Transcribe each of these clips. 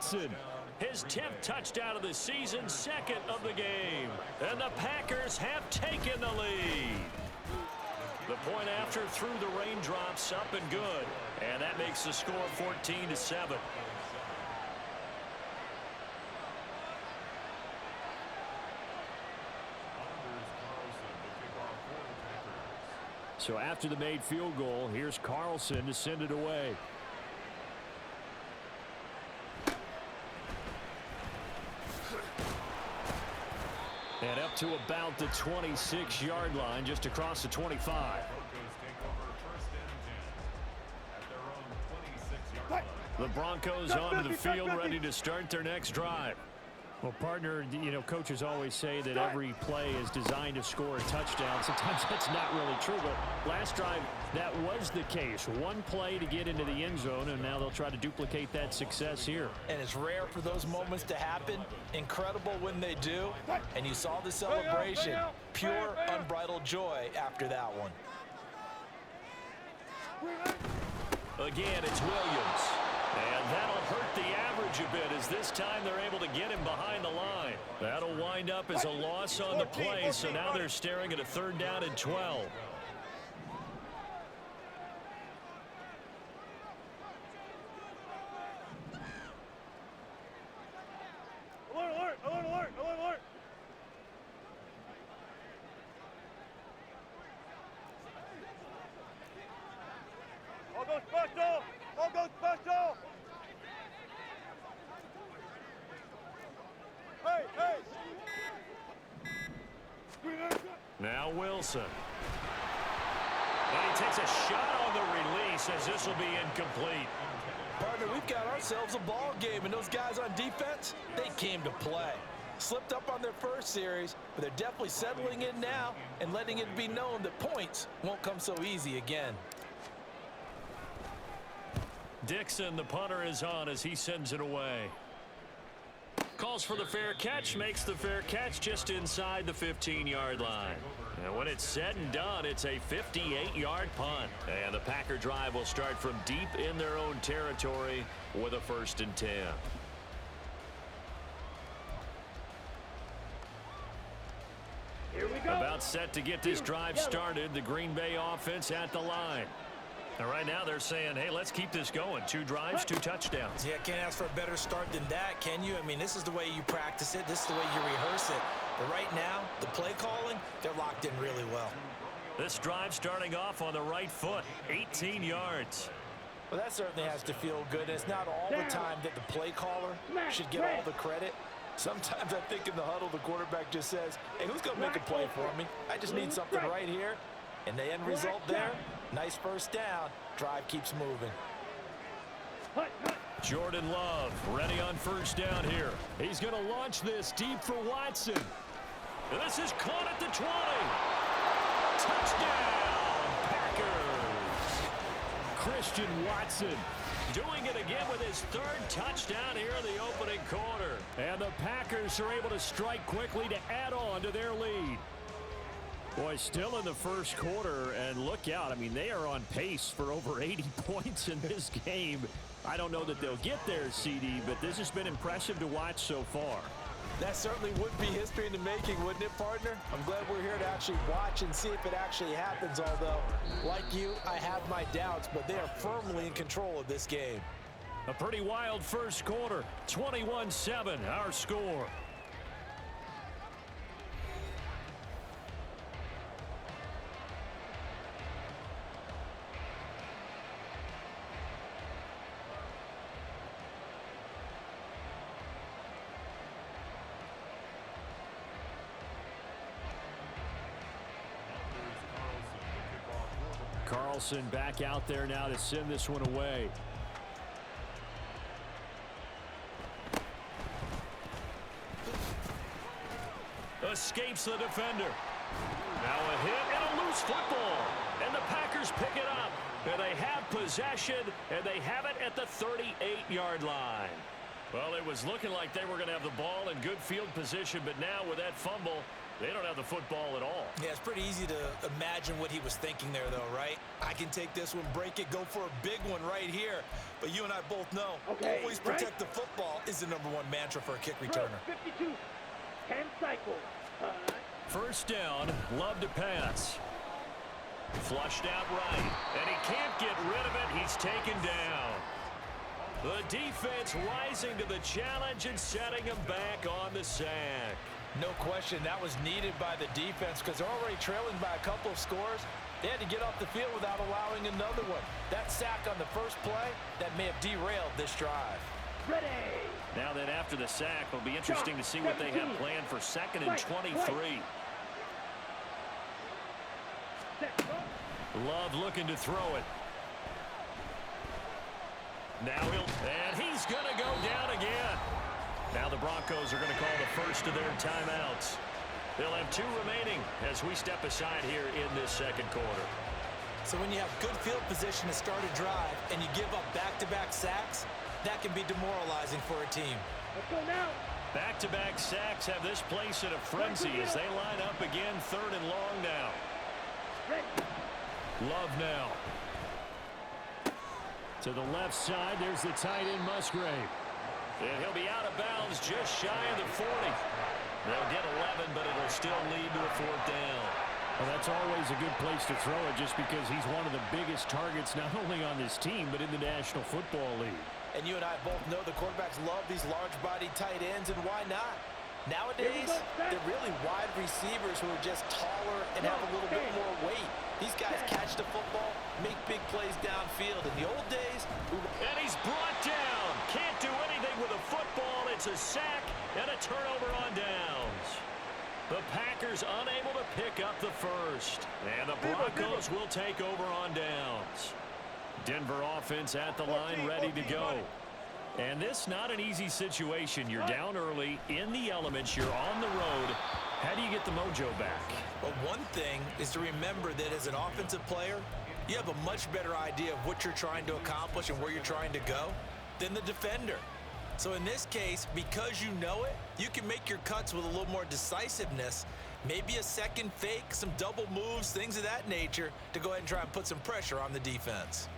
Watson. His 10th touchdown of the season, second of the game. And the Packers have taken the lead. The point after through the raindrops, up and good. And that makes the score 14-7. So after the made field goal, here's Carlson to send it away. And up to about the 26-yard line, just across the 25. The Broncos onto the field, ready to start their next drive. Well, partner, you know, coaches always say that every play is designed to score a touchdown. Sometimes that's not really true, but last drive, that was the case. One play to get into the end zone, and now they'll try to duplicate that success here. And it's rare for those moments to happen. Incredible when they do. And you saw the celebration. Pure, unbridled joy after that one. Again, it's Williams. And that'll hurt the average a bit as this time they're able to get him behind the line. That'll wind up as a loss on the play, so now they're staring at a 3rd down and 12. Alert, alert, alert, alert, alert, alert. All go special! All go special! Hey, hey! Now Wilson. And he takes a shot on the release as this will be incomplete. Partner, we've got ourselves a ball game, and those guys on defense, they came to play. Slipped up on their first series, but they're definitely settling in now and letting it be known that points won't come so easy again. Dixon, the punter, is on as he sends it away. Calls for the fair catch, makes the fair catch just inside the 15-yard line. And when it's said and done, it's a 58-yard punt. And the Packer drive will start from deep in their own territory with a 1st and 10. Here we go. About set to get this drive started, the Green Bay offense at the line. And right now they're saying, hey, let's keep this going. 2 drives, 2 touchdowns. Yeah, can't ask for a better start than that, can you? I mean, this is the way you practice it. This is the way you rehearse it. But right now, the play calling, they're locked in really well. This drive starting off on the right foot, 18 yards. Well, that certainly has to feel good. It's not all the time that the play caller should get all the credit. Sometimes I think in the huddle, the quarterback just says, hey, who's going to make a play for me? I just need something right here. And the end result there, nice 1st down. Drive keeps moving. Jordan Love ready on 1st down here. He's going to launch this deep for Watson. This is caught at the 20. Touchdown, Packers. Christian Watson doing it again with his 3rd touchdown here in the opening quarter. And the Packers are able to strike quickly to add on to their lead. Boy, still in the 1st quarter, and look out. I mean, they are on pace for over 80 points in this game. I don't know that they'll get there, CD, but this has been impressive to watch so far. That certainly would be history in the making, wouldn't it, partner? I'm glad we're here to actually watch and see if it actually happens, although, like you, I have my doubts, but they are firmly in control of this game. A pretty wild 1st quarter, 21-7, our score. Carlson back out there now to send this one away. Escapes the defender. Now a hit and a loose football. And the Packers pick it up. And they have possession, and they have it at the 38-yard line. Well, it was looking like they were going to have the ball in good field position, but now with that fumble, They don't have the football at all. Yeah, it's pretty easy to imagine what he was thinking there, though, right? I can take this one, break it, go for a big one right here. But you and I both know, always protect the football is the #1 mantra for a kick returner. 52, 10 cycles. First down, Love to pass. Flushed out right, and he can't get rid of it. He's taken down. The defense rising to the challenge and setting him back on the sack. No question, that was needed by the defense because they're already trailing by a couple of scores. They had to get off the field without allowing another one. That sack on the first play, that may have derailed this drive. Ready. Now then, after the sack, it'll be interesting to see what they have planned for 2nd and 23. Love looking to throw it. Now and he's going to go down again. Now the Broncos are going to call the first of their timeouts. They'll have 2 remaining as we step aside here in this second quarter. So when you have good field position to start a drive and you give up back-to-back sacks, that can be demoralizing for a team. Let's go now. Back-to-back sacks have this place in a frenzy as they line up again 3rd and long now. Love now. To the left side, there's the tight end Musgrave. And he'll be out of bounds just shy of the 40. They'll get 11, but it'll still lead to a 4th down. Well, that's always a good place to throw it just because he's one of the biggest targets not only on this team but in the National Football League. And you and I both know the quarterbacks love these large-bodied tight ends, and why not? Nowadays, they're really wide receivers who are just taller and have a little bit more weight. These guys catch the football, make big plays downfield. In the old days... And he's brought down. Can't do anything with a football. It's a sack and a turnover on downs. The Packers unable to pick up the first. And the Broncos will take over on downs. Denver offense at the line, ready to go. And this not an easy situation. You're down early, in the elements, you're on the road. How do you get the mojo back? Well, one thing is to remember that as an offensive player, you have a much better idea of what you're trying to accomplish and where you're trying to go than the defender. So in this case, because you know it, you can make your cuts with a little more decisiveness, maybe a second fake, some double moves, things of that nature, to go ahead and try and put some pressure on the defense.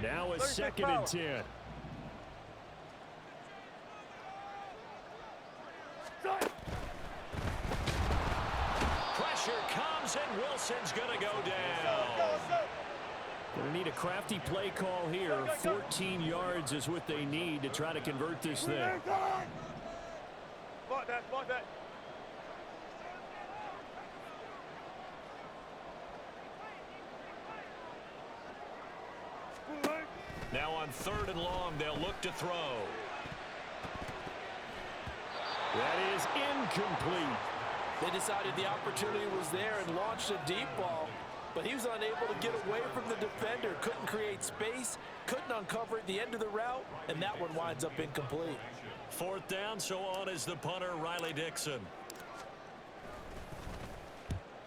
Now a 2nd and 10. Pressure comes and Wilson's going to go down. Going to need a crafty play call here. 14 yards is what they need to try to convert this thing. Spot that, spot that. Now on 3rd and long, they'll look to throw. That is incomplete. They decided the opportunity was there and launched a deep ball, but he was unable to get away from the defender, couldn't create space, couldn't uncover at the end of the route, and that one winds up incomplete. 4th down, so on is the punter, Riley Dixon.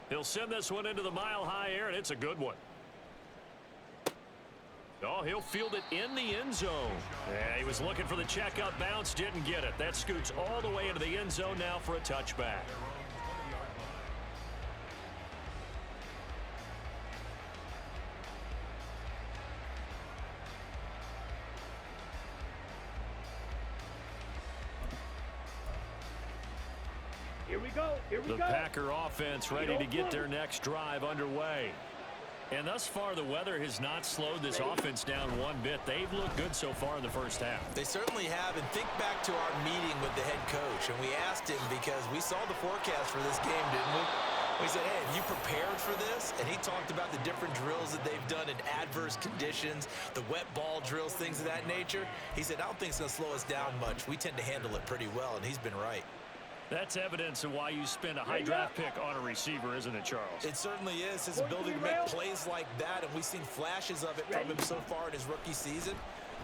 He'll send this one into the mile-high air, and it's a good one. Oh, he'll field it in the end zone. Yeah, he was looking for the check-up bounce, didn't get it. That scoots all the way into the end zone now for a touchback. Here we go. Here we The go. Packer offense ready to get their next drive underway. And thus far, the weather has not slowed this offense down one bit. They've looked good so far in the first half. They certainly have, and think back to our meeting with the head coach, and we asked him because we saw the forecast for this game, didn't we? We said, hey, have you prepared for this? And he talked about the different drills that they've done in adverse conditions, the wet ball drills, things of that nature. He said, I don't think it's going to slow us down much. We tend to handle it pretty well, and he's been right. That's evidence of why you spend a high draft pick on a receiver, isn't it, Charles? It certainly is. His ability to make plays like that, and we've seen flashes of it from him so far in his rookie season.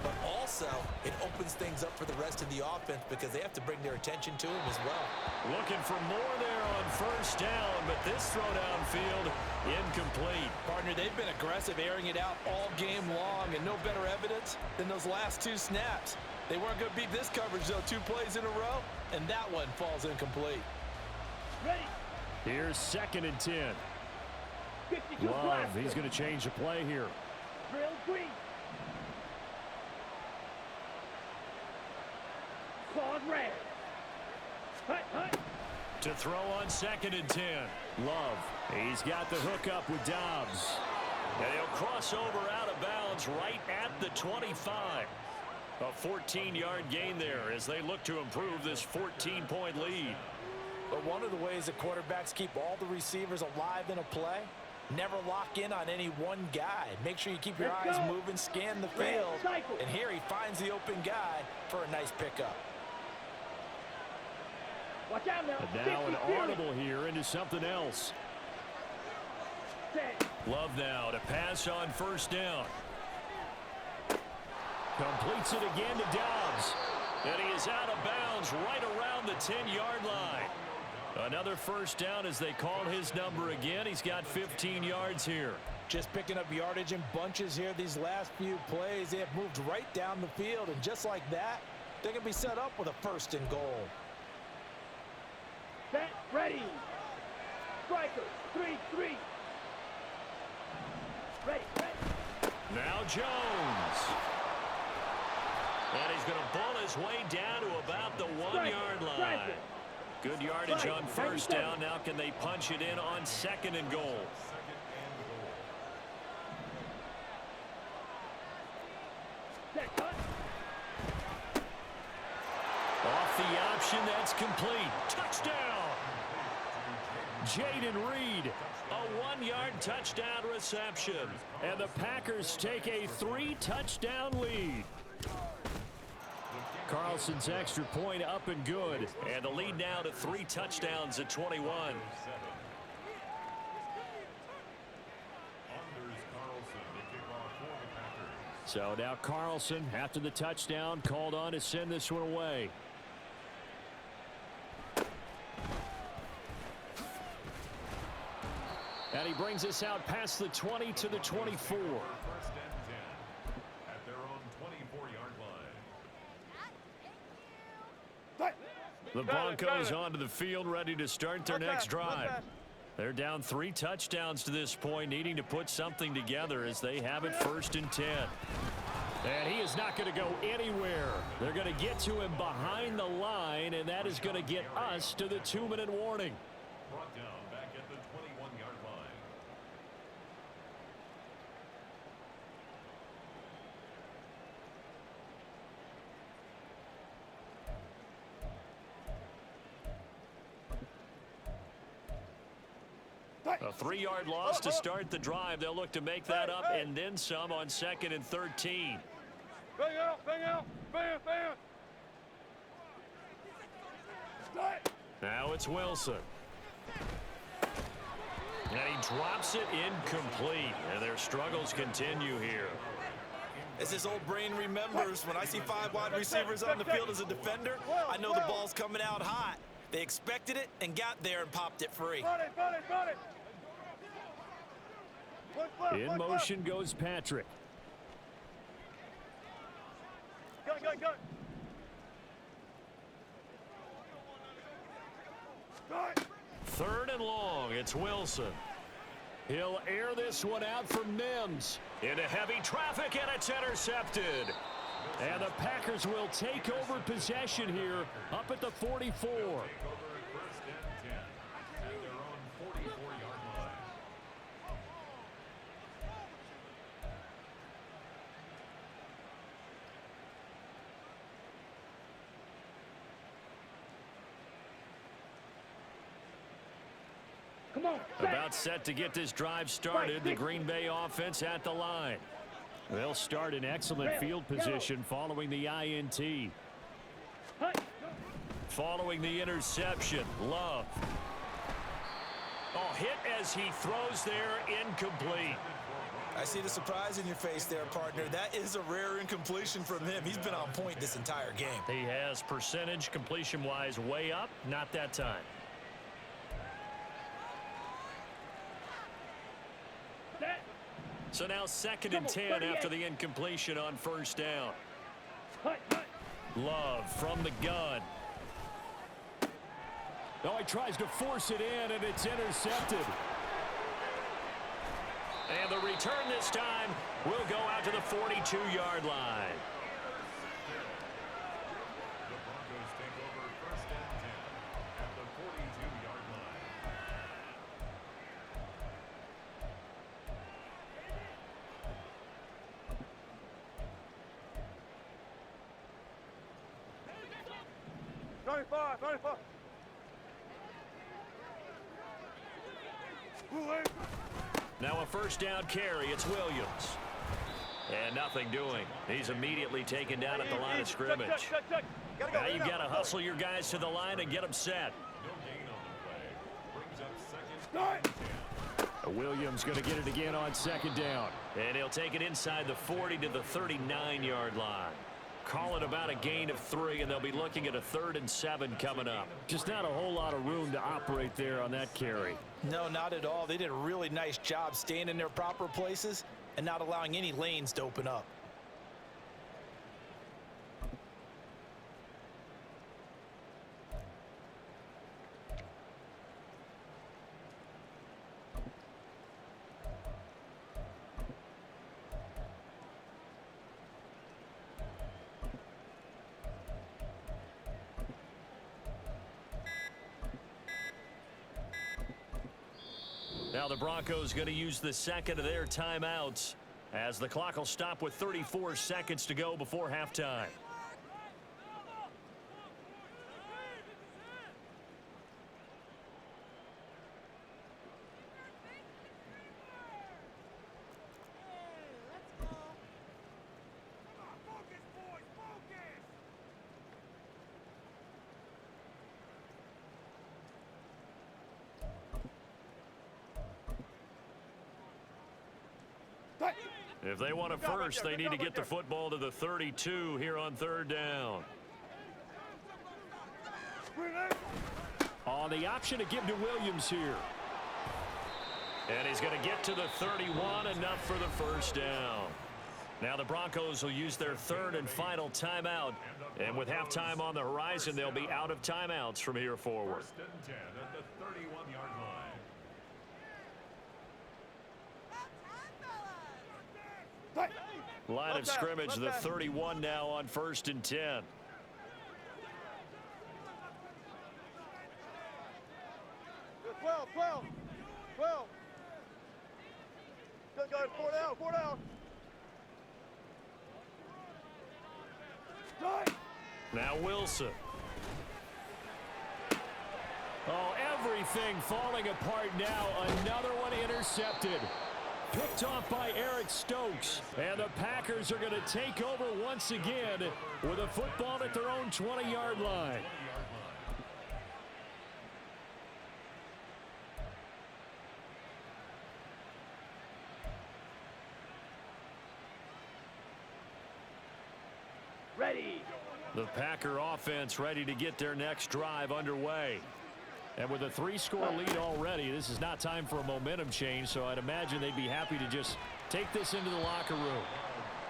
But also, it opens things up for the rest of the offense because they have to bring their attention to him as well. Looking for more there on 1st down, but this throw downfield, incomplete. Partner, they've been aggressive, airing it out all game long, and no better evidence than those last 2 snaps. They weren't going to beat this coverage, though, 2 plays in a row, and that one falls incomplete. Here's 2nd and 10. Love, he's going to change the play here. To throw on 2nd and 10. Love, he's got the hook up with Dobbs. And he'll cross over out of bounds right at the 25. A 14-yard gain there as they look to improve this 14-point lead. But one of the ways that quarterbacks keep all the receivers alive in a play, never lock in on any one guy. Make sure you keep your eyes moving, scan the field. And here he finds the open guy for a nice pickup. Watch out now. And now an audible here into something else. Love now to pass on 1st down. Completes it again to Dobbs. And he is out of bounds right around the 10-yard line. Another 1st down as they call his number again. He's got 15 yards here. Just picking up yardage in bunches here these last few plays. They have moved right down the field, and just like that, they're going to be set up with a 1st and goal. Set, ready. Striker, 3-3. Ready. Now Jones. And he's going to bull his way down to about the 1-yard line. Good yardage on 1st down. Now can they punch it in on 2nd and goal? Off the option, that's complete. Touchdown! Jaden Reed, a 1-yard touchdown reception. And the Packers take a 3-touchdown lead. Carlson's extra point up and good. And the lead now to 3 touchdowns at 21. So now Carlson, after the touchdown, called on to send this one away. And he brings us out past the 20 to the 24. The Broncos onto the field, ready to start their next drive. They're down 3 touchdowns to this point, needing to put something together as they have it 1st and 10. And he is not going to go anywhere. They're going to get to him behind the line, and that is going to get us to the 2-minute warning. Brought down back at the 21-yard line. A 3-yard loss to start the drive. They'll look to make that up and then some on 2nd and 13. Bang out, bam. Now it's Wilson. And he drops it incomplete. And their struggles continue here. As his old brain remembers, when I see 5 wide receivers on the field as a defender, I know the ball's coming out hot. They expected it and got there and popped it free. In motion goes Patrick. Go. 3rd and long. It's Wilson. He'll air this one out for Mims. Into heavy traffic, and it's intercepted. And the Packers will take over possession here up at the 44. About set to get this drive started. The Green Bay offense at the line. They'll start in excellent field position following the INT. Following the interception, Love. Oh, hit as he throws there, incomplete. I see the surprise in your face there, partner. That is a rare incompletion from him. He's been on point this entire game. He has percentage completion-wise way up, not that time. So now 2nd and 10 after the incompletion on 1st down. Love from the gun. Oh, he tries to force it in, and it's intercepted. And the return this time will go out to the 42-yard line. The Broncos take over 1st and 10 at the 42-yard line. Now a first down carry. It's Williams. And nothing doing. He's immediately taken down at the line of scrimmage. Now you've got to hustle your guys to the line and get them set. No gain on the play. Brings up 2nd and 10. Williams going to get it again on 2nd down. And he'll take it inside the 40 to the 39-yard line. Call it about a gain of 3, and they'll be looking at a 3rd and 7 coming up. Just not a whole lot of room to operate there on that carry. No, not at all. They did a really nice job staying in their proper places and not allowing any lanes to open up. Now the Broncos going to use the second of their timeouts as the clock will stop with 34 seconds to go before halftime. If they want a first, they need to get the football to the 32 here on 3rd down. On the option to give to Williams here. And he's going to get to the 31, enough for the first down. Now the Broncos will use their 3rd and final timeout. And with halftime on the horizon, they'll be out of timeouts from here forward. 1st and 10 at the 31-yard line. Line of scrimmage, the 31 now on 1st and 10. 12. Good guys, 4 down. Now Wilson. Oh, everything falling apart now. Another one intercepted. Picked off by Eric Stokes. And the Packers are going to take over once again with a football at their own 20-yard line. Ready. The Packer offense ready to get their next drive underway. And with a 3-score lead already, this is not time for a momentum change, so I'd imagine they'd be happy to just take this into the locker room.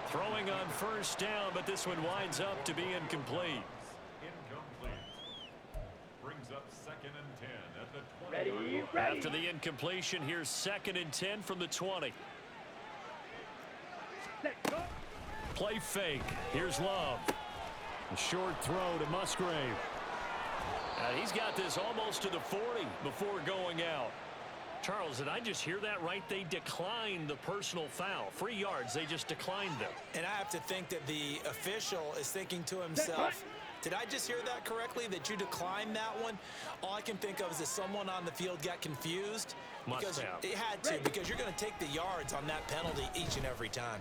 Throwing on first down, but this one winds up to be incomplete. Incomplete. Brings up 2nd and 10 at the 20-yard line. After the incompletion, here's 2nd and 10 from the 20. Play fake. Here's Love. A short throw to Musgrave. He's got this almost to the 40 before going out. Charles, did I just hear that right? They declined the personal foul. 3 yards, they just declined them. And I have to think that the official is thinking to himself, did I just hear that correctly, that you declined that one? All I can think of is that someone on the field got confused. Must have. It had to, because you're going to take the yards on that penalty each and every time.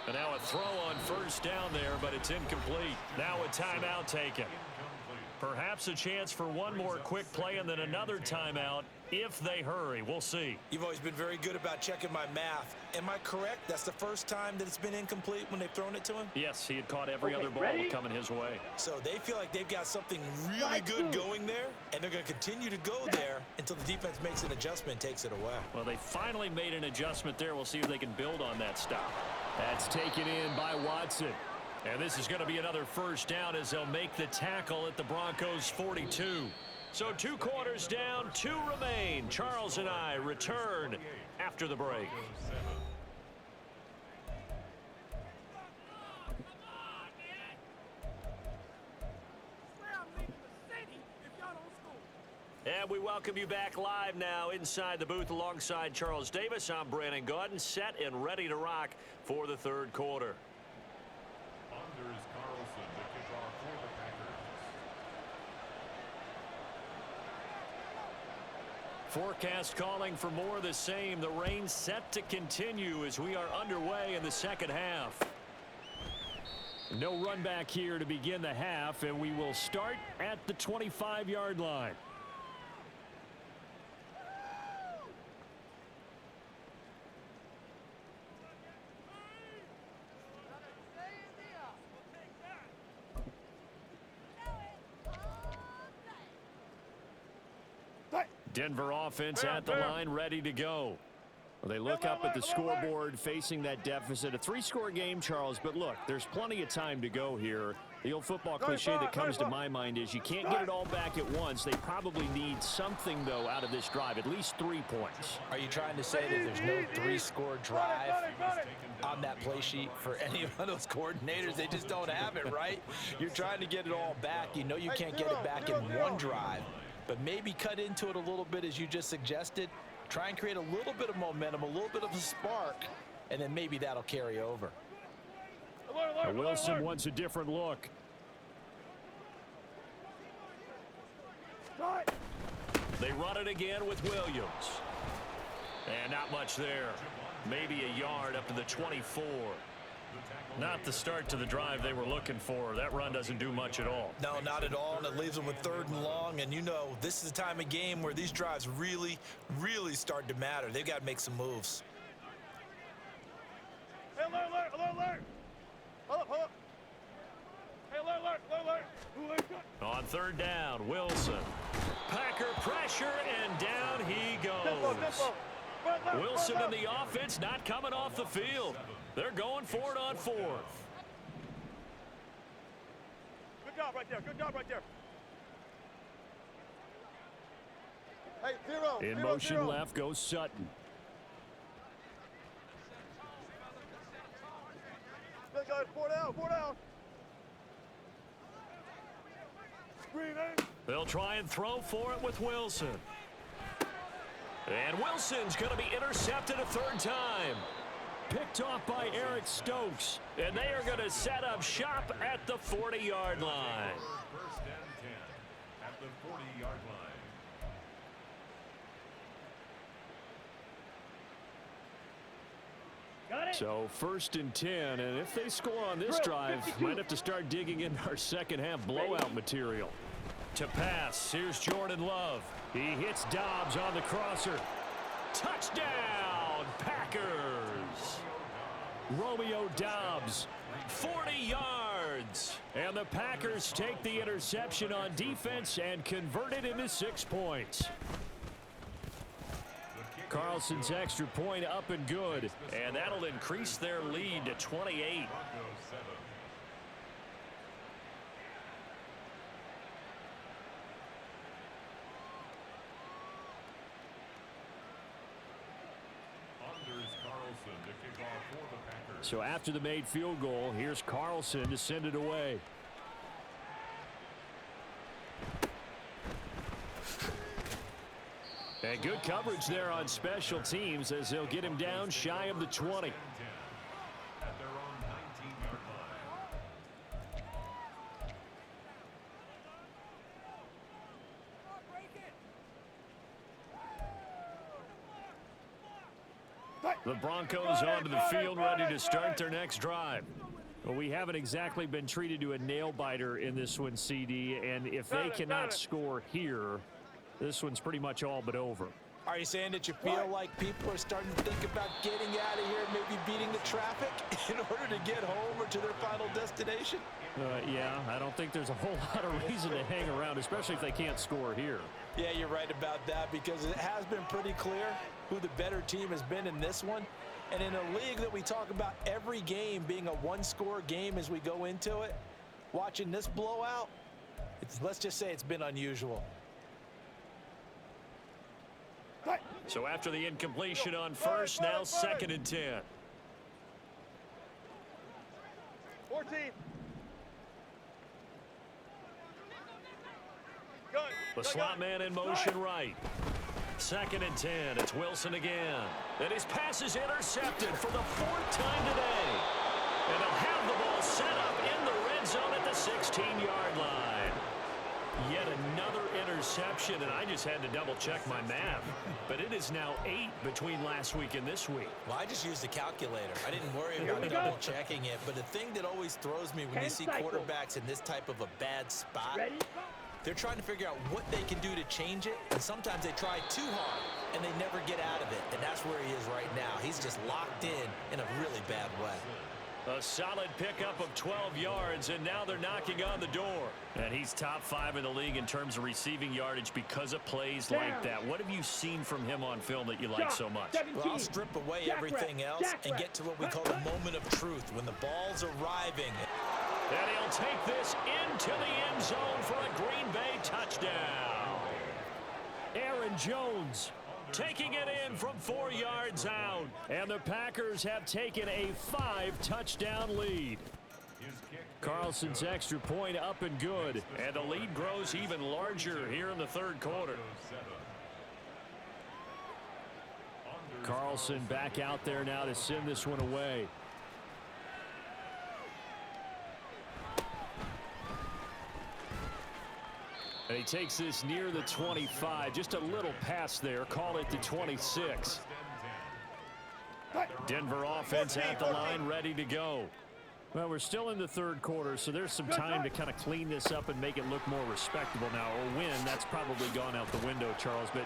And now a throw on first down there, but it's incomplete. Now a timeout taken. Perhaps a chance for one more quick play and then another timeout if they hurry. We'll see. You've always been very good about checking my math. Am I correct? That's the first time that it's been incomplete when they've thrown it to him? Yes, he had caught every other ball coming his way. So they feel like they've got something really good going there, and they're going to continue to go there until the defense makes an adjustment and takes it away. Well, they finally made an adjustment there. We'll see if they can build on that stop. That's taken in by Watson. And this is going to be another first down as they'll make the tackle at the Broncos 42. So 2 quarters down, 2 remain. Charles and I return after the break. And we welcome you back live now inside the booth alongside Charles Davis. I'm Brandon Gaudin, set and ready to rock for the 3rd quarter. Anders Carlson, the kickoff for the Packers. Forecast calling for more of the same. The rain set to continue as we are underway in the 2nd half. No run back here to begin the half, and we will start at the 25-yard line. Denver offense at the line, ready to go. Well, they look up at the scoreboard facing that deficit. A 3-score game, Charles, but look, there's plenty of time to go here. The old football cliche that comes to my mind is you can't get it all back at once. They probably need something, though, out of this drive, at least 3 points. Are you trying to say that there's no 3-score drive on that play sheet for any of those coordinators? They just don't have it, right? You're trying to get it all back. You know you can't get it back in one drive. But maybe cut into it a little bit as you just suggested. Try and create a little bit of momentum, a little bit of a spark, and then maybe that'll carry over. Wilson wants a different look. They run it again with Williams. And not much there. Maybe a yard up to the 24. Not the start to the drive they were looking for. That run doesn't do much at all. No, not at all, and it leaves them with 3rd and long. And you know, this is the time of game where these drives really, really start to matter. They've got to make some moves. Hey, alert. Hold up. Hey, alert. On 3rd down, Wilson. Packer pressure, and down he goes. Wilson and the offense not coming off the field. They're going for it on 4th. Good job right there. Hey, 0. In motion left goes Sutton. Good guys, 4 down. Screening. They'll try and throw for it with Wilson. And Wilson's going to be intercepted a 3rd time. Picked off by Eric Stokes. And they are going to set up shop at the 40-yard line. 1st and 10 at the 40-yard line. So 1st and 10, and if they score on this drive, might have to start digging into our 2nd half blowout material. To pass, here's Jordan Love. He hits Dobbs on the crosser. Touchdown, Packers! Romeo Dobbs, 40 yards. And the Packers take the interception on defense and convert it into 6 points. Carlson's extra point up and good, and that'll increase their lead to 28. So after the made field goal, here's Carlson to send it away. And good coverage there on special teams as they'll get him down shy of the 20. The Broncos onto the field ready to start their next drive. Well, we haven't exactly been treated to a nail-biter in this one, CD, and if they cannot score here, this one's pretty much all but over. Are you saying that you feel like people are starting to think about getting out of here, maybe beating the traffic in order to get home or to their final destination? Yeah, I don't think there's a whole lot of reason to hang around, especially if they can't score here. Yeah, you're right about that because it has been pretty clear who the better team has been in this one. And in a league that we talk about every game being a one-score game as we go into it, watching this blowout, let's just say it's been unusual. So after the incompletion on first, now 2nd and 10. 14. The slot man in motion right. 2nd and 10. It's Wilson again. And his pass is intercepted for the 4th time today. And they'll have the ball set up in the red zone at the 16-yard line. Yet another interception, and I just had to double-check my math. But it is now 8 between last week and this week. Well, I just used a calculator. I didn't worry about double-checking it. But the thing that always throws me when you see quarterbacks in this type of a bad spot, they're trying to figure out what they can do to change it, and sometimes they try too hard, and they never get out of it. And that's where he is right now. He's just locked in a really bad way. A solid pickup of 12 yards, and now they're knocking on the door. And he's top 5 in the league in terms of receiving yardage because of plays like that. What have you seen from him on film that you like so much? Well, I'll strip away everything else and get to what we call the moment of truth, when the ball's arriving. And he'll take this into the end zone for a Green Bay touchdown. Aaron Jones taking it in from 4 yards out. And the Packers have taken a 5-touchdown lead. Carlson's extra point up and good. And the lead grows even larger here in the 3rd quarter. Carlson back out there now to send this one away. And he takes this near the 25. Just a little pass there. Call it the 26. Denver offense at the line, ready to go. Well, we're still in the 3rd quarter, so there's some time to kind of clean this up and make it look more respectable now. Or win, that's probably gone out the window, Charles. But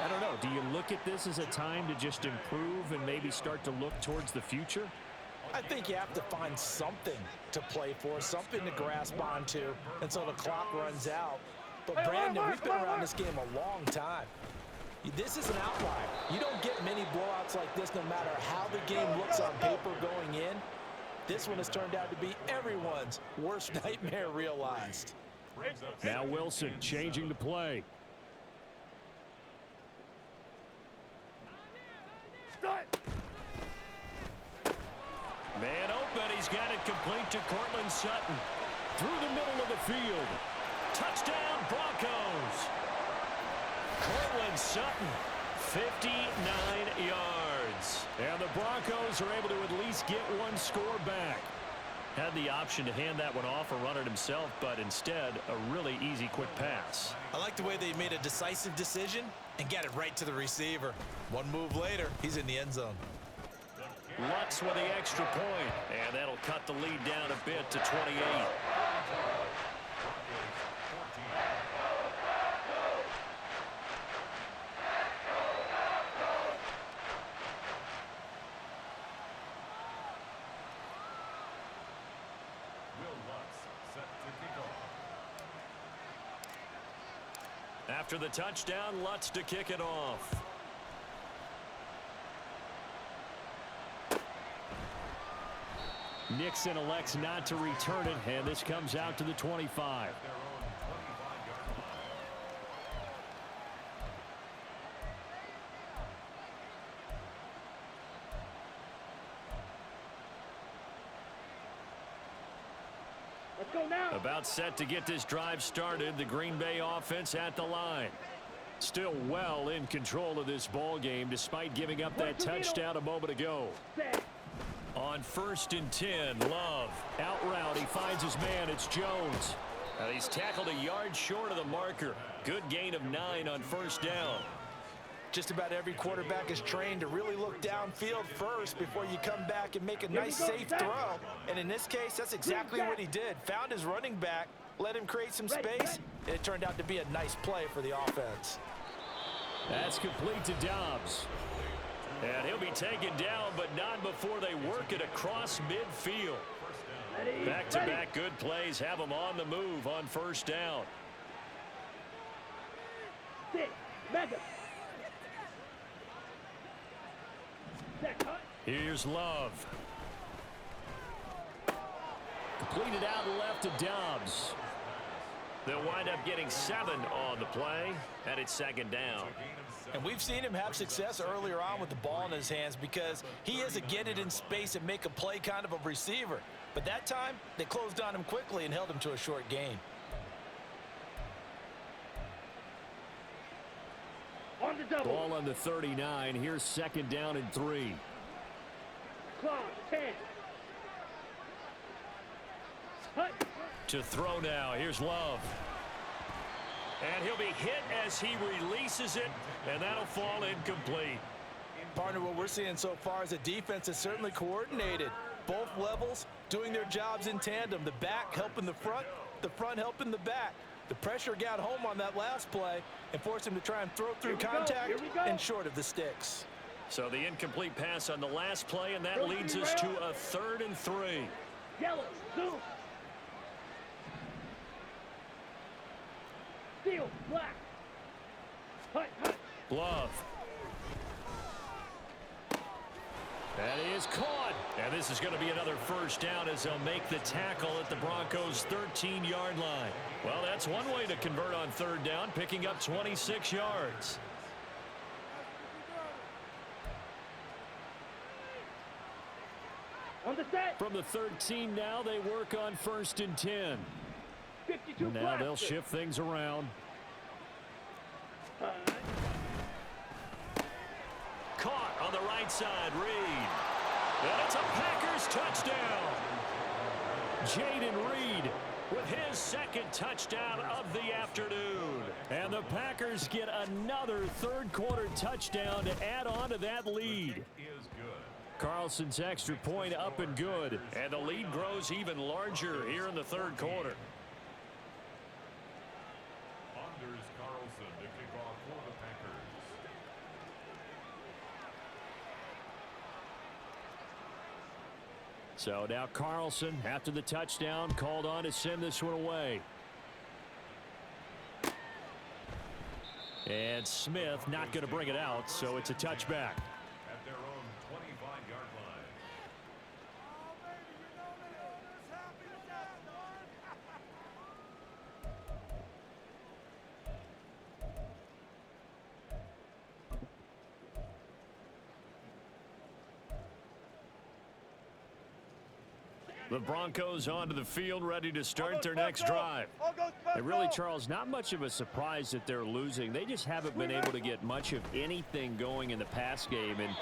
I don't know. Do you look at this as a time to just improve and maybe start to look towards the future? I think you have to find something to play for, something to grasp onto until the clock runs out. But, Brandon, we've been around this game a long time. This is an outlier. You don't get many blowouts like this no matter how the game looks on paper going in. This one has turned out to be everyone's worst nightmare realized. Now Wilson changing the play. Man open, he's got it complete to Cortland Sutton. Through the middle of the field. Touchdown, Broncos. Cortland Sutton, 59 yards. And the Broncos are able to at least get one score back. Had the option to hand that one off or run it himself, but instead, a really easy, quick pass. I like the way they made a decisive decision and got it right to the receiver. One move later, he's in the end zone. Lutz with the extra point, and that'll cut the lead down a bit to 28. After the touchdown, Lutz to kick it off. Nixon elects not to return it, and this comes out to the 25. Let's go now. About set to get this drive started. The Green Bay offense at the line. Still well in control of this ball game despite giving up that touchdown a moment ago. On 1st and 10, Love. Out route, he finds his man. It's Jones. He's tackled a yard short of the marker. Good gain of 9 on 1st down. Just about every quarterback is trained to really look downfield first before you come back and make a nice, safe throw. And in this case, that's exactly what he did. Found his running back, let him create some space, and it turned out to be a nice play for the offense. That's complete to Dobbs. And he'll be taken down, but not before they work it across midfield. Back-to-back good plays have them on the move on 1st down. Here's Love. Completed out left to Dobbs. They'll wind up getting 7 on the play, and it's second down. And we've seen him have success earlier on with the ball in his hands because he is a get it in space and make a play kind of a receiver. But that time, they closed on him quickly and held him to a short gain. On the double. Ball on the 39. Here's second down and 3. Clock, 10. Hut. To throw now. Here's Love. And he'll be hit as he releases it, and that'll fall incomplete. Partner, what we're seeing so far is a defense that's certainly coordinated. Both levels doing their jobs in tandem. The back helping the front helping the back. The pressure got home on that last play and forced him to try and throw through contact and short of the sticks. So the incomplete pass on the last play, and that leads us to a 3rd and 3. Yellow, zoom. Steel, black. Hut, hut. Love. That is caught. And this is going to be another first down as they'll make the tackle at the Broncos' 13-yard line. Well, that's one way to convert on 3rd down, picking up 26 yards. On the set. From the 13 now, they work on 1st and 10. 52 Now they'll shift things around. Caught on the right side, Reed. And it's a Packers touchdown. Jaden Reed with his 2nd touchdown of the afternoon. And the Packers get another 3rd quarter touchdown to add on to that lead. Carlson's extra point up and good. And the lead grows even larger here in the 3rd quarter. Anders Carlson to kick off for the Packers. So now Carlson, after the touchdown, called on to send this one away. And Smith not going to bring it out, so it's a touchback. At their own 25-yard line. The Broncos onto the field, ready to start their next drive. And really, Charles, not much of a surprise that they're losing. They just haven't been able to get much of anything going in the pass game. And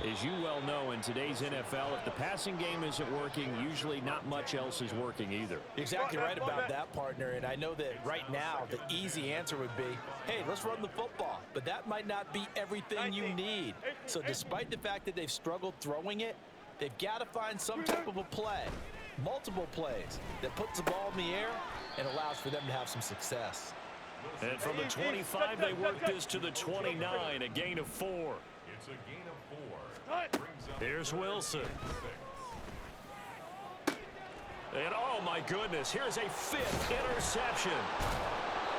as you well know, in today's NFL, if the passing game isn't working, usually not much else is working either. Exactly right about that, partner. And I know that right now the easy answer would be, hey, let's run the football. But that might not be everything you need. So despite the fact that they've struggled throwing it, they've got to find some type of a play, multiple plays, that puts the ball in the air and allows for them to have some success. And from the 25, they work this to the 29, a gain of 4. It's a gain of 4. Here's Wilson. And oh my goodness, here's a 5th interception.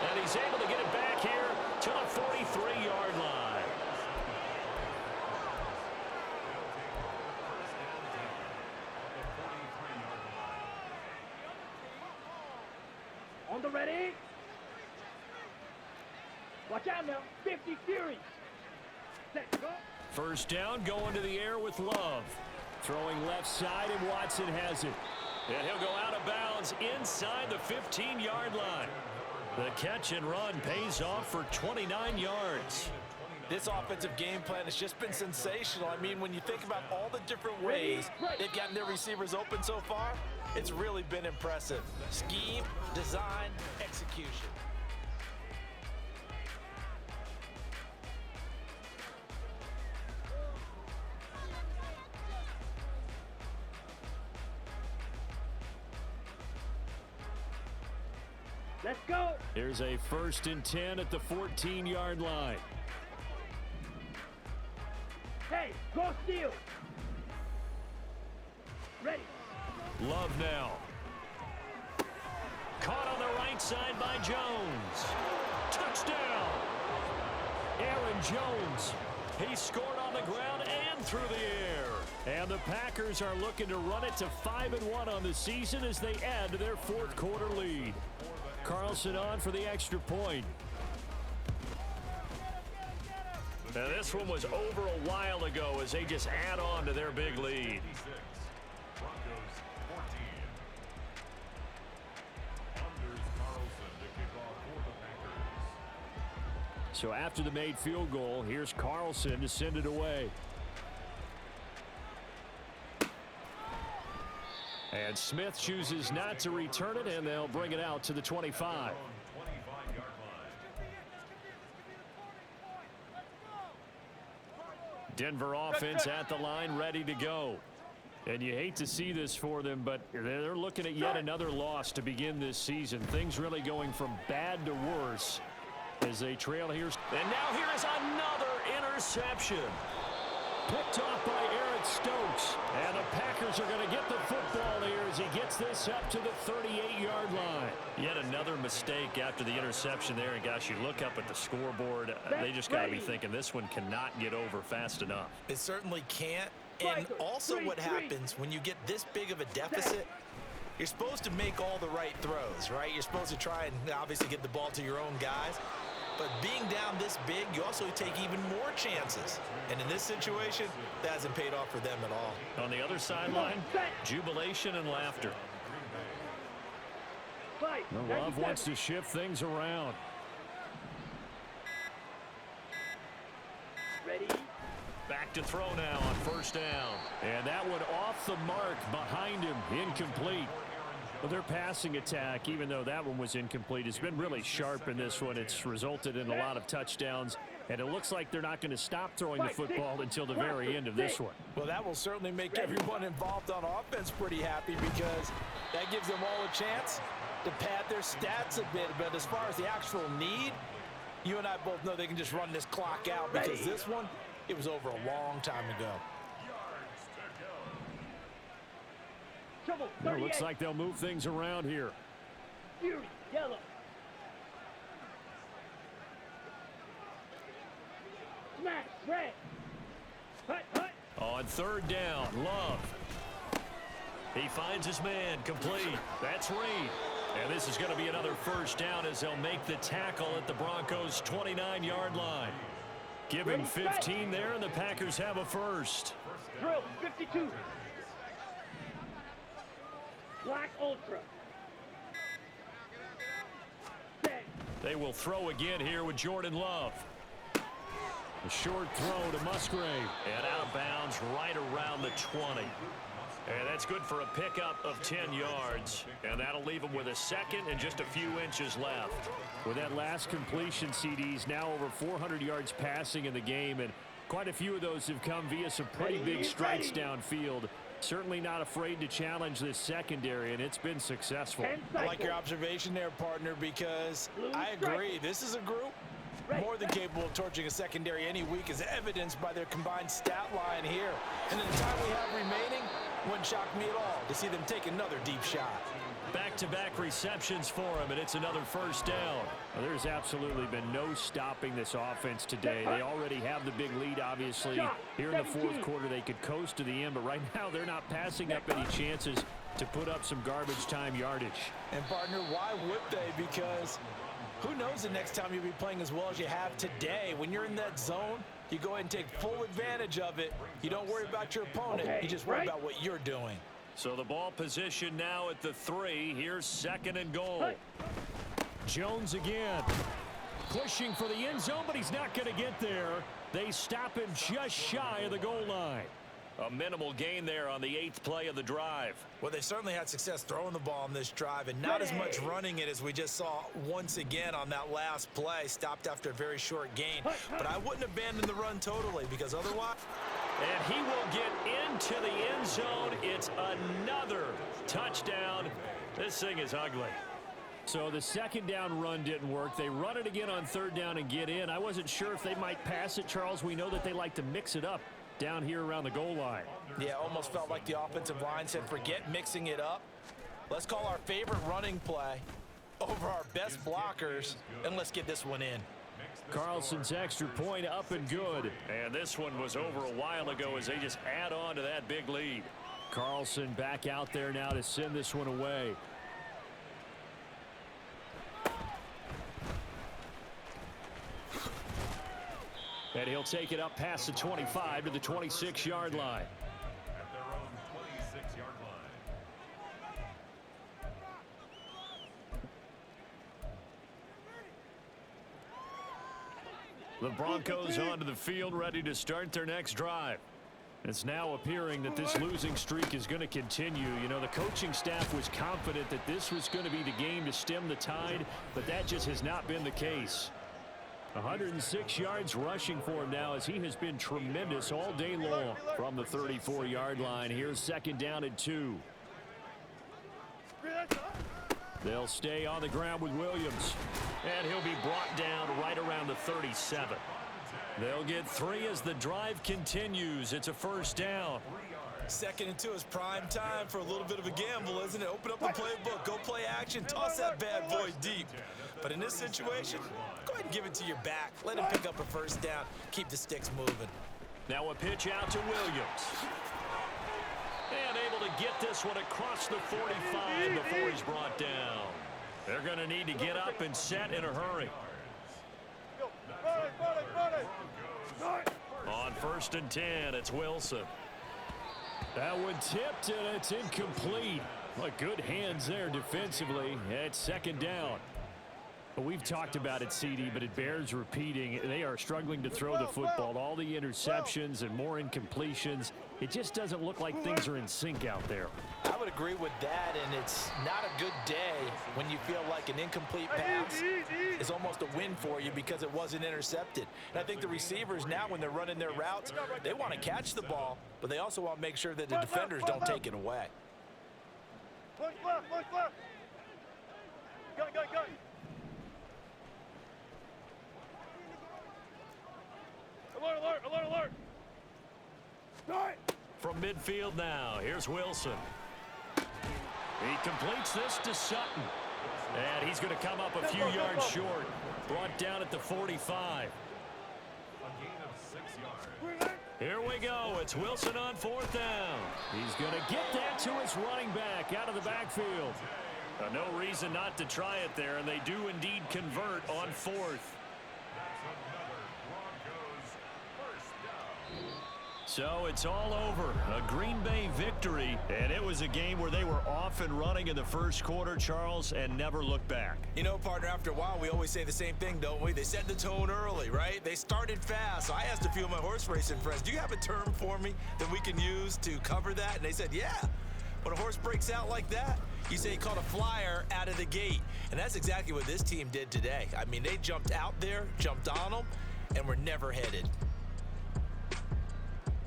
And he's able to get it back here to the 43-yard line. On the ready. Watch out now. 50 Fury. Set, go. First down, going to the air with Love. Throwing left side, and Watson has it. And he'll go out of bounds inside the 15-yard line. The catch and run pays off for 29 yards. This offensive game plan has just been sensational. I mean, when you think about all the different ways they've gotten their receivers open so far, it's really been impressive. Scheme, design, execution. Let's go. Here's a 1st and 10 at the 14-yard line. Hey, go steal. Ready. Love now. Caught on the right side by Jones. Touchdown. Aaron Jones. He scored on the ground and through the air. And the Packers are looking to run it to 5-1 on the season as they add to their 4th quarter lead. For the Carlson on for the extra point. Now this one was over a while ago as they just add on to their big lead. Broncos 14. Anders Carlson to kick off for the Packers. So after the made field goal, here's Carlson to send it away. And Smith chooses not to return it, and they'll bring it out to the 25. 25-yard line. Denver offense at the line, ready to go. And you hate to see this for them, but they're looking at yet another loss to begin this season. Things really going from bad to worse as they trail here. And now here is another interception. Picked off by Eric Stokes. And the Packers are going to get the football here as he gets this up to the 38-yard line. Yet another mistake after the interception there. And gosh, you look up at the scoreboard, they just got to be thinking this one cannot get over fast enough. It certainly can't. And also what happens when you get this big of a deficit, you're supposed to make all the right throws, right? You're supposed to try and obviously get the ball to your own guys. But being down this big, you also take even more chances. And in this situation, that hasn't paid off for them at all. On the other sideline, jubilation and laughter. The Love wants to shift things around. Ready? Back to throw now on first down. And that one off the mark behind him, incomplete. Well, their passing attack, even though that one was incomplete, has been really sharp in this one. It's resulted in a lot of touchdowns, and it looks like they're not going to stop throwing the football until the very end of this one. Well, that will certainly make everyone involved on offense pretty happy because that gives them all a chance to pad their stats a bit. But as far as the actual need, you and I both know they can just run this clock out because this one, it was over a long time ago. It looks like they'll move things around here. Yellow. Smash, red. Hut, hut. On third down, Love. He finds his man, complete. That's Reed. And this is going to be another first down as they'll make the tackle at the Broncos' 29-yard line. Give him 15 there, and the Packers have a first. Drill, 52. Black Ultra. Set. They will throw again here with Jordan Love. A short throw to Musgrave. And out of bounds right around the 20. And that's good for a pickup of 10 yards. And that'll leave him with a second and just a few inches left. With that last completion, CD's now over 400 yards passing in the game, and quite a few of those have come via some pretty big strikes downfield. Certainly not afraid to challenge this secondary, and it's been successful. I like your observation there, partner, because I agree. This is a group more than capable of torching a secondary any week, as evidenced by their combined stat line here. And in the time we have remaining, wouldn't shock me at all to see them take another deep shot. Back-to-back receptions for him, and it's another first down. Well, there's absolutely been no stopping this offense today. They already have the big lead, obviously. Here in the fourth quarter, they could coast to the end, but right now they're not passing up any chances to put up some garbage time yardage. And, partner, why would they? Because who knows the next time you'll be playing as well as you have today. When you're in that zone, you go ahead and take full advantage of it. You don't worry about your opponent. You just worry about what you're doing. So the ball position now at the 3. Here's second and goal. Jones again. Pushing for the end zone, but he's not going to get there. They stop him just shy of the goal line. A minimal gain there on the 8th play of the drive. Well, they certainly had success throwing the ball on this drive and not as much running it as we just saw once again on that last play. Stopped after a very short gain. But I wouldn't abandon the run totally because otherwise... And he will get into the end zone. It's another touchdown. This thing is ugly. So the second down run didn't work. They run it again on third down and get in. I wasn't sure if they might pass it, Charles. We know that they like to mix it up down here around the goal line. Yeah, almost felt like the offensive line said, forget mixing it up. Let's call our favorite running play over our best blockers, and let's get this one in. Carlson's extra point up and good. And this one was over a while ago as they just add on to that big lead. Carlson back out there now to send this one away. And he'll take it up past the 25 to the 26-yard line. At their own 26-yard line. The Broncos onto the field, ready to start their next drive. It's now appearing that this losing streak is going to continue. You know, the coaching staff was confident that this was going to be the game to stem the tide, but that just has not been the case. 106 yards rushing for him now as he has been tremendous all day long from the 34-yard line. Here's second down and 2. They'll stay on the ground with Williams, and he'll be brought down right around the 37. They'll get 3 as the drive continues. It's a first down. 2nd and 2 is prime time for a little bit of a gamble, isn't it? Open up the playbook, go play action, toss that bad boy deep. But in this situation, go ahead and give it to your back. Let him pick up a first down. Keep the sticks moving. Now a pitch out to Williams. And able to get this one across the 45 before he's brought down. They're going to need to get up and set in a hurry. On 1st and 10, it's Wilson. That one tipped, and it's incomplete. Well, good hands there defensively. It's second down. We've talked about it, CD, but it bears repeating. They are struggling to throw the football. All the interceptions and more incompletions. It just doesn't look like things are in sync out there. I would agree with that, and it's not a good day when you feel like an incomplete pass is almost a win for you because it wasn't intercepted. And I think the receivers now, when they're running their routes, they want to catch the ball, but they also want to make sure that the defenders don't take it away. Push left, push left. Go. Alert. From midfield now, here's Wilson. He completes this to Sutton. And he's going to come up a few yards short. Brought down at the 45. A gain of 6 yards. Here we go. It's Wilson on 4th down. He's going to get that to his running back out of the backfield. No reason not to try it there, and they do indeed convert on 4th. So it's all over. A Green Bay victory, and it was a game where they were off and running in the first quarter, Charles, and never looked back. You know, partner, after a while, we always say the same thing, don't we? They set the tone early, right? They started fast. So I asked a few of my horse racing friends, do you have a term for me that we can use to cover that? And they said, yeah. When a horse breaks out like that, you say he caught a flyer out of the gate. And that's exactly what this team did today. I mean, they jumped out there, jumped on them, and were never headed.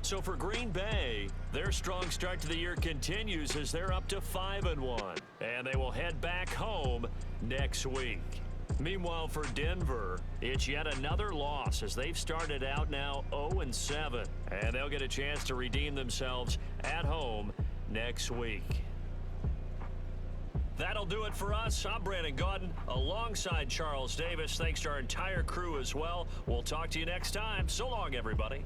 So for Green Bay, their strong start to the year continues as they're up to 5-1. And they will head back home next week. Meanwhile, for Denver, it's yet another loss as they've started out now 0-7. And they'll get a chance to redeem themselves at home next week. That'll do it for us. I'm Brandon Gaudin alongside Charles Davis. Thanks to our entire crew as well. We'll talk to you next time. So long, everybody.